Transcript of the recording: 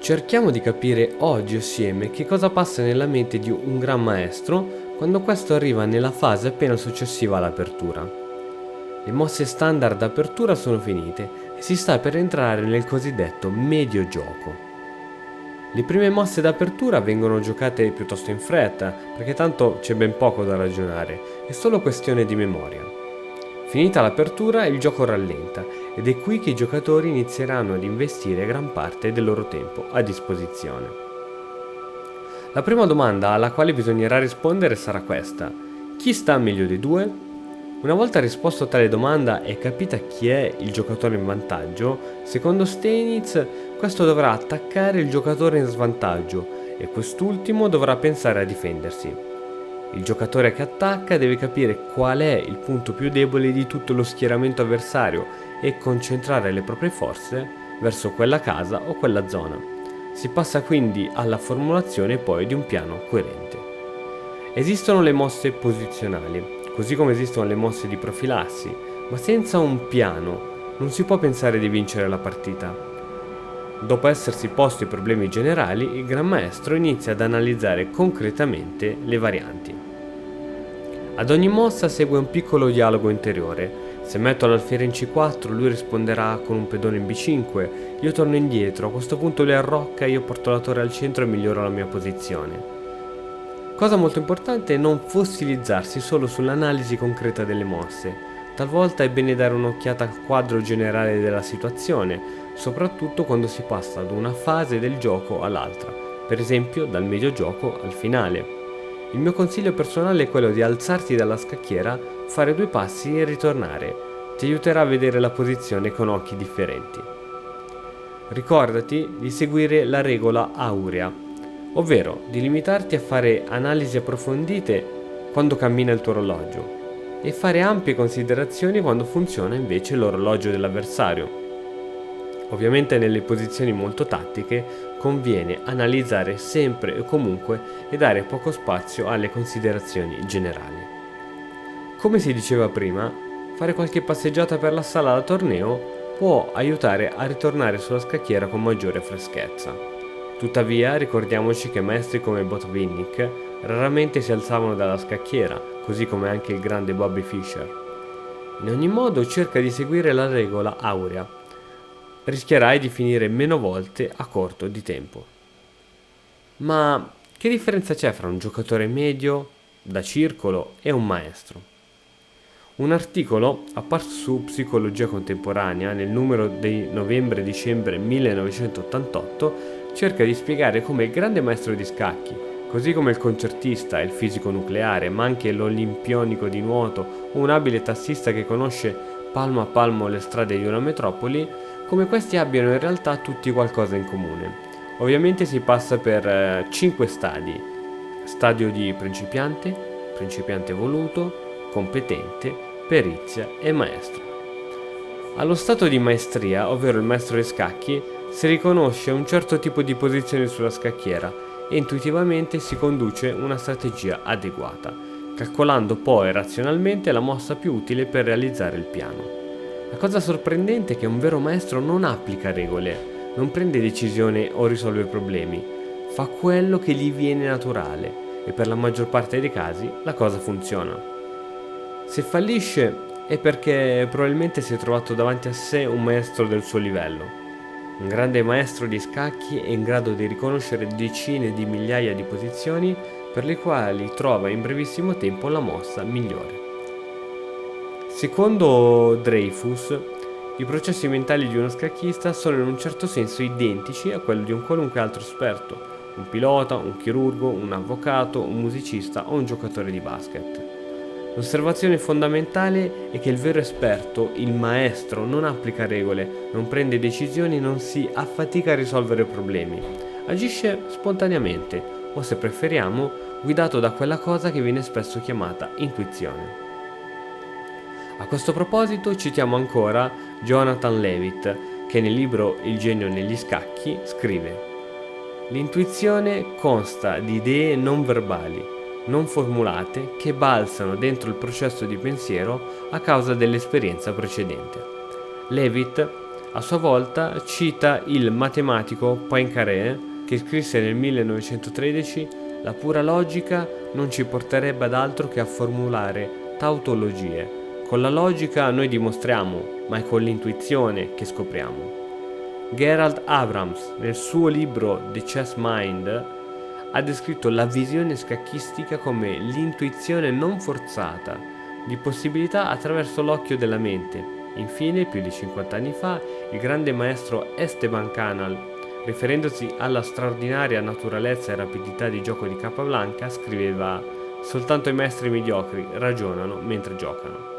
Cerchiamo di capire oggi assieme che cosa passa nella mente di un gran maestro quando questo arriva nella fase appena successiva all'apertura. Le mosse standard d'apertura sono finite e si sta per entrare nel cosiddetto medio gioco. Le prime mosse d'apertura vengono giocate piuttosto in fretta, perché tanto c'è ben poco da ragionare, è solo questione di memoria. Finita l'apertura, il gioco rallenta ed è qui che i giocatori inizieranno ad investire gran parte del loro tempo a disposizione. La prima domanda alla quale bisognerà rispondere sarà questa: chi sta meglio dei due? Una volta risposto a tale domanda e capita chi è il giocatore in vantaggio, secondo Steinitz, questo dovrà attaccare il giocatore in svantaggio e quest'ultimo dovrà pensare a difendersi. Il giocatore che attacca deve capire qual è il punto più debole di tutto lo schieramento avversario e concentrare le proprie forze verso quella casa o quella zona. Si passa quindi alla formulazione poi di un piano coerente. Esistono le mosse posizionali, così come esistono le mosse di profilassi, ma senza un piano non si può pensare di vincere la partita. Dopo essersi posto i problemi generali, il Gran Maestro inizia ad analizzare concretamente le varianti. Ad ogni mossa segue un piccolo dialogo interiore. Se metto l'alfiere in C4, lui risponderà con un pedone in B5, io torno indietro, a questo punto lui arrocca, io porto la torre al centro e miglioro la mia posizione. Cosa molto importante è non fossilizzarsi solo sull'analisi concreta delle mosse. Talvolta è bene dare un'occhiata al quadro generale della situazione, soprattutto quando si passa da una fase del gioco all'altra, per esempio dal medio gioco al finale. Il mio consiglio personale è quello di alzarti dalla scacchiera, fare 2 passi e ritornare. Ti aiuterà a vedere la posizione con occhi differenti. Ricordati di seguire la regola aurea, ovvero di limitarti a fare analisi approfondite quando cammina il tuo orologio e fare ampie considerazioni quando funziona invece l'orologio dell'avversario. Ovviamente nelle posizioni molto tattiche conviene analizzare sempre e comunque e dare poco spazio alle considerazioni generali. Come si diceva prima, fare qualche passeggiata per la sala da torneo può aiutare a ritornare sulla scacchiera con maggiore freschezza. Tuttavia ricordiamoci che maestri come Botvinnik raramente si alzavano dalla scacchiera, così come anche il grande Bobby Fischer. In ogni modo cerca di seguire la regola aurea. Rischierai di finire meno volte a corto di tempo. Ma che differenza c'è fra un giocatore medio, da circolo, e un maestro? Un articolo apparso su Psicologia Contemporanea nel numero di novembre-dicembre 1988 cerca di spiegare come il grande maestro di scacchi, così come il concertista, il fisico nucleare, ma anche l'olimpionico di nuoto o un abile tassista che conosce palmo a palmo le strade di una metropoli, come questi abbiano in realtà tutti qualcosa in comune. Ovviamente si passa per 5 stadi: stadio di principiante, principiante voluto, competente, perizia e maestro. Allo stato di maestria, ovvero il maestro dei scacchi, si riconosce un certo tipo di posizione sulla scacchiera e intuitivamente si conduce una strategia adeguata, calcolando poi razionalmente la mossa più utile per realizzare il piano. La cosa sorprendente è che un vero maestro non applica regole, non prende decisioni o risolve problemi, fa quello che gli viene naturale e per la maggior parte dei casi la cosa funziona. Se fallisce è perché probabilmente si è trovato davanti a sé un maestro del suo livello. Un grande maestro di scacchi è in grado di riconoscere decine di migliaia di posizioni per le quali trova in brevissimo tempo la mossa migliore. Secondo Dreyfus, i processi mentali di uno scacchista sono in un certo senso identici a quelli di un qualunque altro esperto, un pilota, un chirurgo, un avvocato, un musicista o un giocatore di basket. L'osservazione fondamentale è che il vero esperto, il maestro, non applica regole, non prende decisioni, non si affatica a risolvere problemi. Agisce spontaneamente, o se preferiamo, guidato da quella cosa che viene spesso chiamata intuizione. A questo proposito citiamo ancora Jonathan Levitt, che nel libro Il genio negli scacchi scrive: «L'intuizione consta di idee non verbali, non formulate, che balzano dentro il processo di pensiero a causa dell'esperienza precedente». Levitt A sua volta cita il matematico Poincaré, che scrisse nel 1913: la pura logica non ci porterebbe ad altro che a formulare tautologie. Con la logica noi dimostriamo, ma è con l'intuizione che scopriamo. Gerald Abrams, nel suo libro The Chess Mind, ha descritto la visione scacchistica come l'intuizione non forzata di possibilità attraverso l'occhio della mente. Infine, più di 50 anni fa, il grande maestro Esteban Canal, riferendosi alla straordinaria naturalezza e rapidità di gioco di Capablanca, scriveva: soltanto i maestri mediocri ragionano mentre giocano.